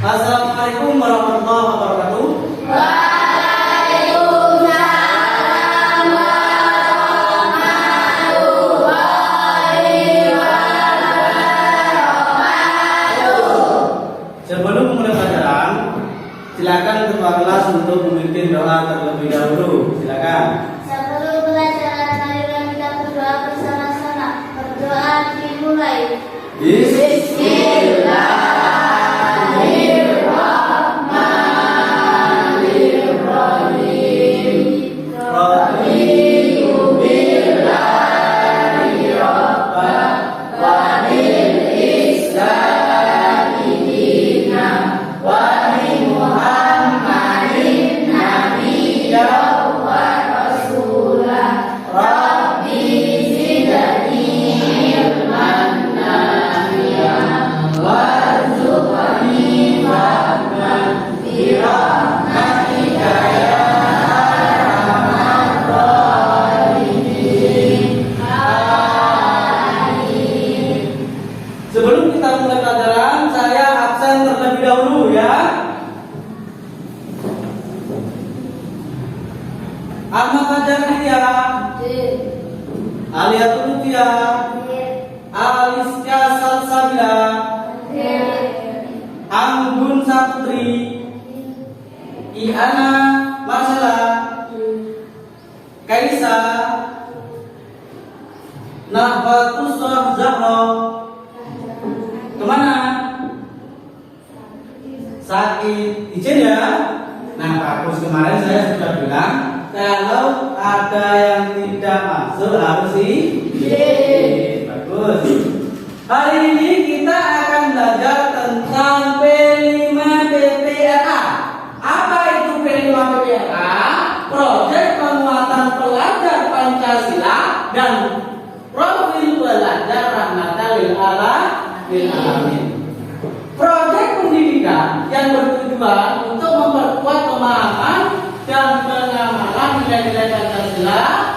Assalamualaikum warahmatullahi wabarakatuh. Waalaikumsalam warahmatullahi wabarakatuh. Sebelum memulai pelajaran, silakan ketua kelas untuk memimpin doa terlebih dahulu. Silakan. Sebelum pelajaran, marilah kita berdoa bersama-sama. Berdoa dimulai. Bismillah. Sebelum kita mulai pelajaran, saya absen terlebih dahulu ya. Ahmad Fajar Dia, Aliatul Lutfia, Alisya Salsabila, Anggun Saputri, Iana Marsala, Kaisa, Nahbatus Zahra. Kemana? Sakit izin ya. Nah bagus, kemarin saya sudah bilang kalau ada yang tidak masuk harus izin. Bagus. Hari ini kita akan belajar tentang P5PPRA. Apa itu P5PPRA? Proyek penguatan pelajar Pancasila dan profil pelajar rahmatan lil alamin. Proyek pendidikan yang bertujuan untuk memperkuat pemahaman dan pengamalan nilai-nilai Pancasila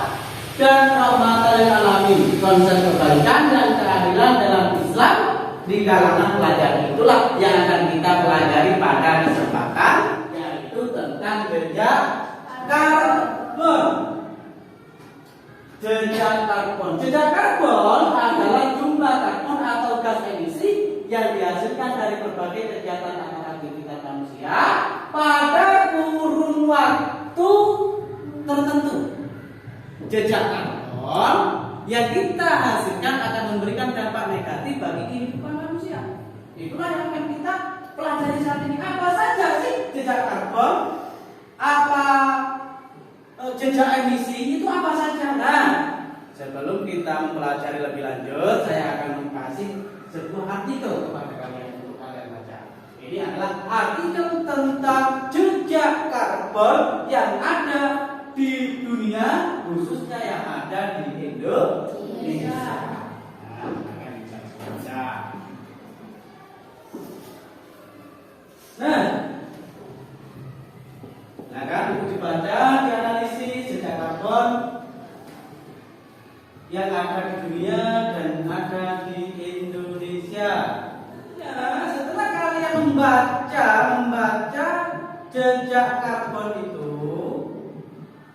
dan rahmatan lil alamin, konsep kebaikan dan keadilan dalam Islam di kalangan pelajar. Itulah yang akan kita pelajari pada kesempatan, yaitu tentang jejak karbon. Jejak karbon. Jejak karbon adalah jumlah karbon atau gas emisi yang dihasilkan dari berbagai kegiatan atau aktivitas manusia pada kurun waktu tertentu. Jejak karbon yang kita hasilkan akan memberikan dampak negatif bagi kehidupan manusia. Itulah yang akan kita pelajari saat ini. Apa saja sih jejak karbon? Apa jejak emisi itu apa saja? Nah, sebelum kita mempelajari lebih lanjut, saya akan kasih sebuah artikel kepada kalian untuk kalian baca. Ini adalah artikel tentang jejak karbon yang ada di dunia, khususnya yang ada di Indonesia. Nah, akan bisa baca. Nah, kan buku dibaca, dianalisis jejak karbon yang ada di dunia dan ada di Indonesia. Ya, setelah kalian membaca jejak karbon itu,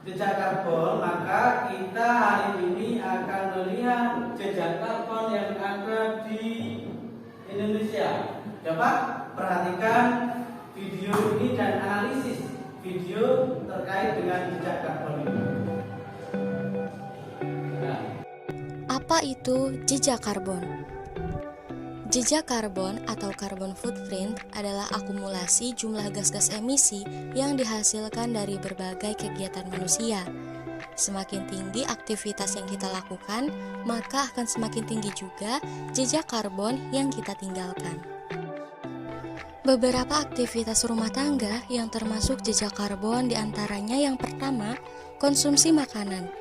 jejak karbon, maka kita hari ini akan melihat jejak karbon yang ada di Indonesia. Coba perhatikan video ini dan analisis video terkait dengan jejak karbon ini. Nah. Apa itu jejak karbon? Jejak karbon atau carbon footprint adalah akumulasi jumlah gas-gas emisi yang dihasilkan dari berbagai kegiatan manusia. Semakin tinggi aktivitas yang kita lakukan, maka akan semakin tinggi juga jejak karbon yang kita tinggalkan. Beberapa aktivitas rumah tangga yang termasuk jejak karbon diantaranya yang pertama, konsumsi makanan.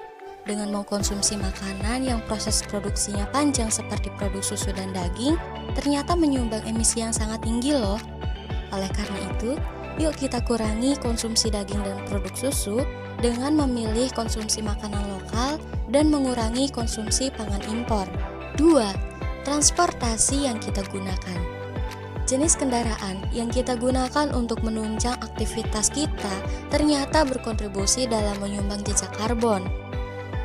Dengan mengkonsumsi makanan yang proses produksinya panjang seperti produk susu dan daging, ternyata menyumbang emisi yang sangat tinggi loh. Oleh karena itu, yuk kita kurangi konsumsi daging dan produk susu dengan memilih konsumsi makanan lokal dan mengurangi konsumsi pangan impor. 2. Transportasi yang kita gunakan. Jenis kendaraan yang kita gunakan untuk menunjang aktivitas kita ternyata berkontribusi dalam menyumbang jejak karbon.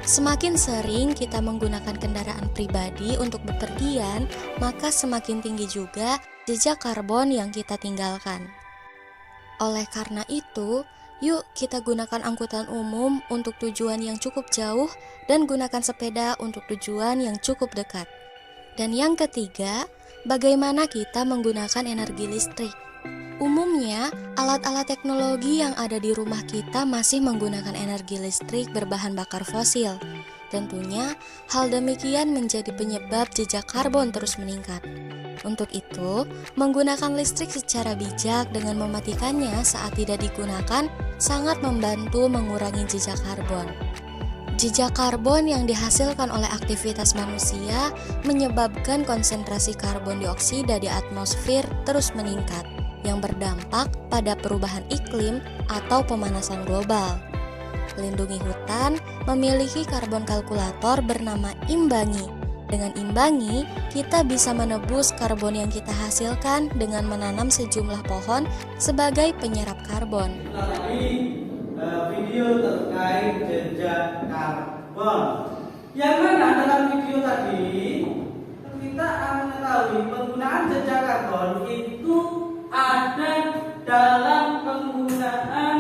Semakin sering kita menggunakan kendaraan pribadi untuk bepergian, maka semakin tinggi juga jejak karbon yang kita tinggalkan. Oleh karena itu, yuk kita gunakan angkutan umum untuk tujuan yang cukup jauh dan gunakan sepeda untuk tujuan yang cukup dekat. Dan yang ketiga, bagaimana kita menggunakan energi listrik. Umumnya, alat-alat teknologi yang ada di rumah kita masih menggunakan energi listrik berbahan bakar fosil. Tentunya, hal demikian menjadi penyebab jejak karbon terus meningkat. Untuk itu, menggunakan listrik secara bijak dengan mematikannya saat tidak digunakan sangat membantu mengurangi jejak karbon. Jejak karbon yang dihasilkan oleh aktivitas manusia menyebabkan konsentrasi karbon dioksida di atmosfer terus meningkat, yang berdampak pada perubahan iklim atau pemanasan global. Lindungi hutan memiliki karbon kalkulator bernama Imbangi. Dengan Imbangi, kita bisa menebus karbon yang kita hasilkan dengan menanam sejumlah pohon sebagai penyerap karbon. Video terkait jejak karbon, yang mana dalam video tadi kita akan mengetahui penggunaan jejak karbon itu ada dalam penggunaan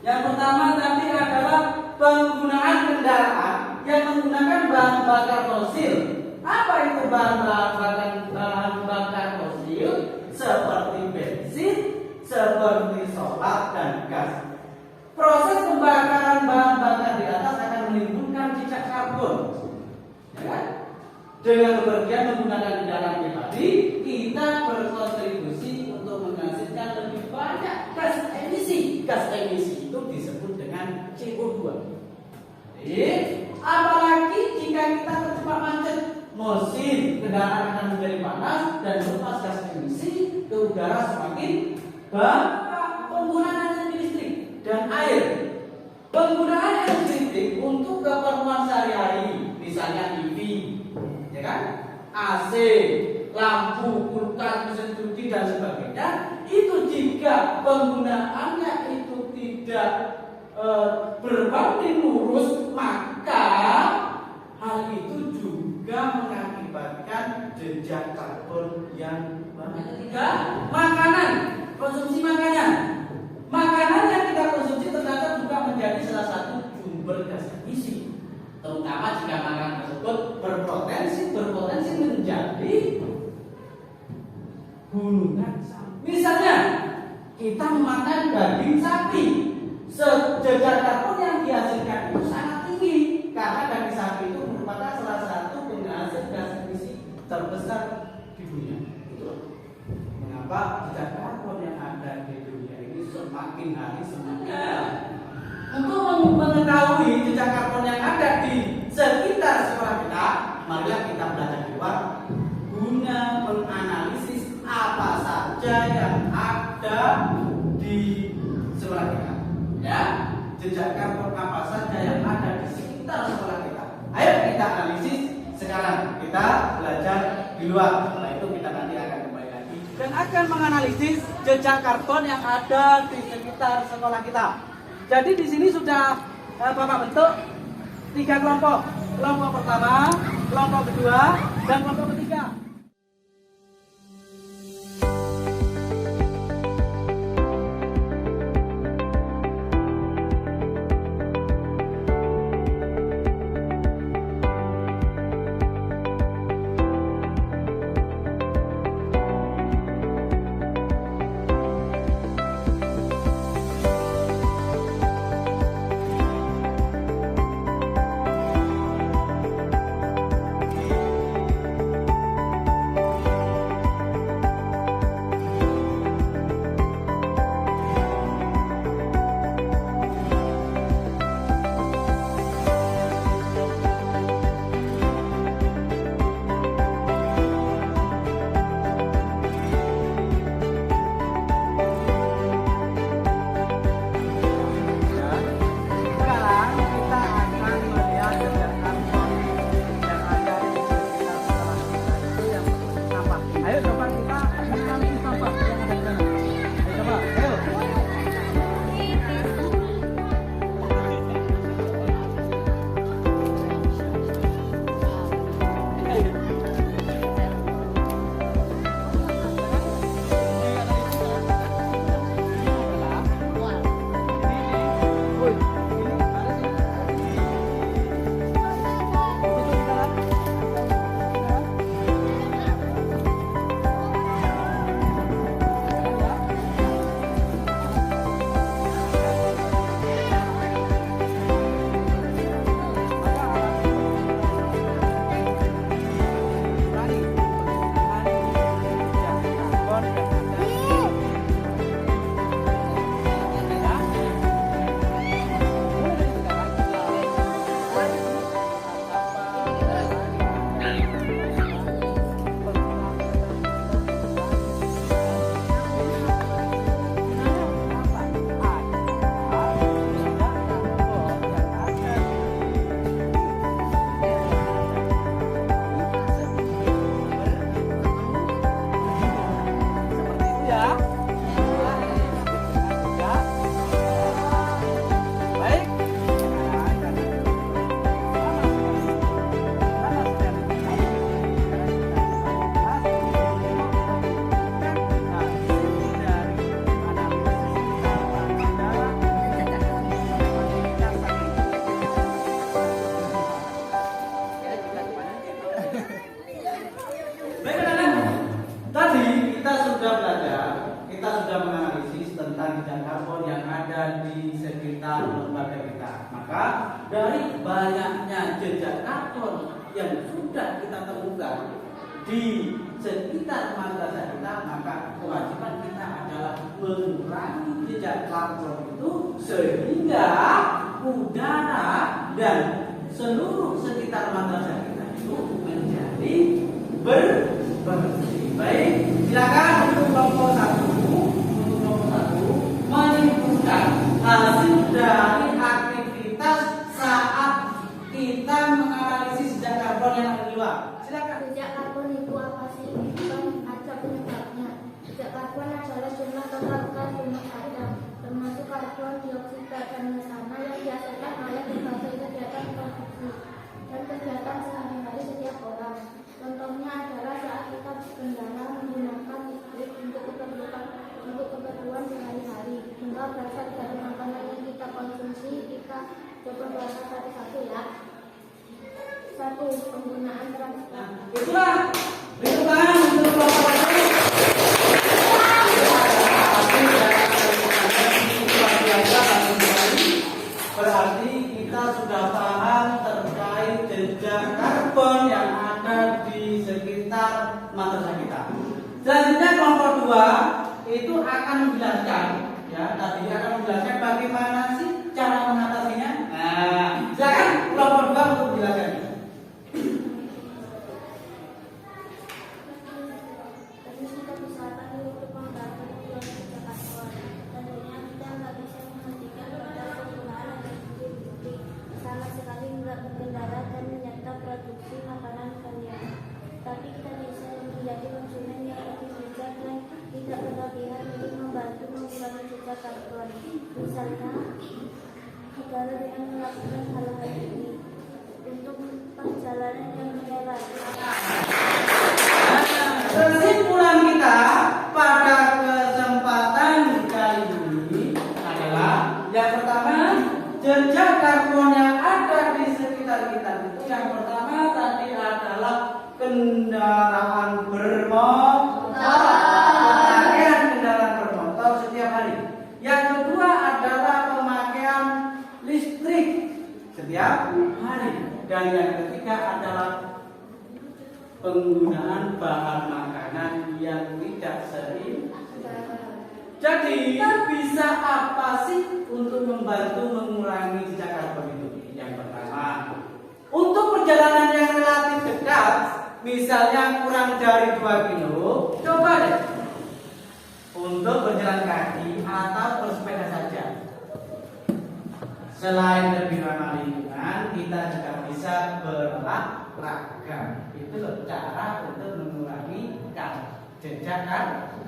yang pertama tadi adalah penggunaan kendaraan yang menggunakan bahan bakar fosil. Apa itu bahan bakar fosil? Seperti bensin, seperti solar dan gas. Proses pembakaran bahan bakar di atas akan menimbulkan jejak karbon, ya kan? Dengan bepergian menggunakan kendaraan pribadi, kita berkontribusi untuk menghasilkan lebih banyak gas emisi. Gas emisi itu disebut dengan CO2. Jadi, apalagi jika kita terjebak macet, mesin kendaraan akan menjadi panas dan melepas gas emisi ke udara semakin banyak. Penggunaan energi listrik dan air. Penggunaan energi listrik untuk keperluan sehari-hari, misalnya TV, ya kan? AC, lampu, kulkas, mesin cuci dan sebagainya. Itu jika penggunaannya itu tidak berbanding lurus, maka hal itu juga mengakibatkan jejak karbon yang banyak. Ketiga, makanan, konsumsi makanan. Makanan yang kita konsumsi ternyata juga menjadi salah satu sumber gas emisi, terutama jika makanan tersebut berpotensi menjadi gunungan sapi. Misalnya, kita memakan daging sapi, jejak karbon yang dihasilkan itu sangat tinggi karena daging sapi itu merupakan salah satu penghasil gas emisi terbesar di dunia. Itulah mengapa jejak karbon yang ada di dunia ini semakin hari semakin banyak. Untuk mengetahui jejak karbon yang ada di sekitar sekolah kita, marilah kita belajar di luar guna menganalisis apa saja yang ada di sekolah kita. Ya, jejak karbon apa saja yang ada di sekitar sekolah kita. Ayo kita analisis sekarang. Kita belajar di luar. Setelah itu kita nanti akan kembali lagi dan akan menganalisis jejak karbon yang ada di sekitar sekolah kita. Jadi di sini sudah Bapak bentuk 3 kelompok. Kelompok pertama, kelompok kedua, dan kelompok ketiga. kita. Maka dari banyaknya jejak karbon yang sudah kita temukan di sekitar madrasah kita, maka kewajiban kita adalah mengurangi jejak karbon itu sehingga udara dan seluruh sekitar madrasah kita itu menjadi bersih. Baik, silakan untuk kelompok satu menyimpulkan hasil dari aktivitas saat kita menganalisis jejak karbon yang ada di luar. Silakan. Jejak karbon itu apa sih? Kan ada penyebabnya. Jejak karbon adalah jumlah total gas rumah kaca, termasuk karbon dioksida dan metana yang dihasilkan oleh berbagai kegiatan produksi dan kegiatan sehari-hari setiap orang. Contohnya adalah saat kita berkendara menggunakan listrik untuk keperluan sehari-hari, hingga berasal dari makanan yang kita konsumsi. Kita coba bahas satu-satu ya. 1. Penggunaan transportasi. Itulah perhitungan untuk kelompok satu. Berarti kita sudah paham terkait jejak karbon yang ada di sekitar madrasah kita. Selanjutnya kelompok 2 itu akan menjelaskan, ya, tadi akan menjelaskan bagaimana sih cara mengatasinya. Nah, silakan kelompok 2 untuk menjelaskan. Tadi kita misalkan untuk membantu jejak karbon. Tentunya kita nggak bisa menghentikan pada penggunaan listrik sama sekali nggak berkendara dan menyantap produksi makanan kalian. Tapi kita bisa menjadi konsumen yang lebih bijak dan tidak berlebihan untuk membantu mengurangi jejak karbon. Misalnya, negara dengan melakukan hal-hal ini untuk perjalanan yang hemat. Kesimpulan kita pada kesempatan kali ini adalah yang pertama, jejak karbon yang ada di sekitar kita itu yang pertama tadi adalah kendaraan bermotor, pemakaian kendaraan bermotor setiap hari. Yang kedua adalah pemakaian listrik setiap hari. Dan yang ketiga adalah penggunaan bahan makanan yang tidak sering. Jadi bisa apa sih untuk membantu mengurangi jejak karbon itu? Yang pertama, untuk perjalanan yang relatif dekat, misalnya kurang dari 2 kilo, coba deh untuk berjalan kaki atau bersepeda saja. Selain lebih ramah lingkungan, kita juga bisa berolahraga. Itu loh cara untuk mengurangi jejak karbon.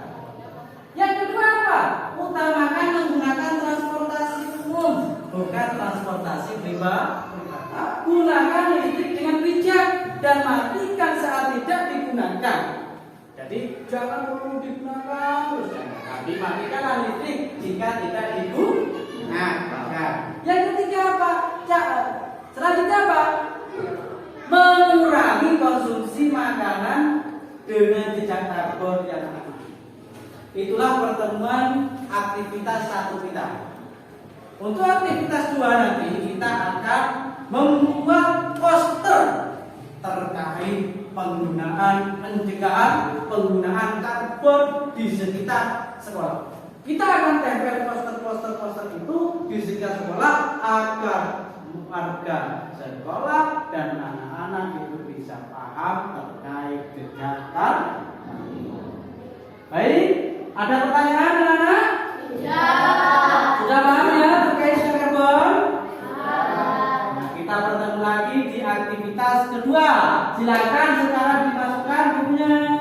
Yang kedua apa? Utamakan menggunakan transportasi umum, bukan transportasi pribadi. Gunakan listrik dengan bijak dan matikan saat tidak digunakan. Jadi jangan perlu digunakan terus, tapi matikanlah listrik jika tidak digunakan. Yang ketiga apa? Selanjutnya apa? Mengurangi konsumsi makanan dengan jejak karbon yang tinggi. Itulah pertemuan aktivitas 1 kita. Untuk aktivitas 2 nanti kita akan membuat poster terkait pencegahan penggunaan karbon di sekitar sekolah. Kita akan tempel poster-poster itu di sekitar sekolah agar warga sekolah dan anak-anak itu bisa paham terkait jejak karbon. Baik, ada pertanyaan anak-anak? Ya. Sudah paham ya terkait jejak karbon? Nah, kita bertemu lagi di aktivitas kedua. Silakan sekarang dimasukkan bukunya.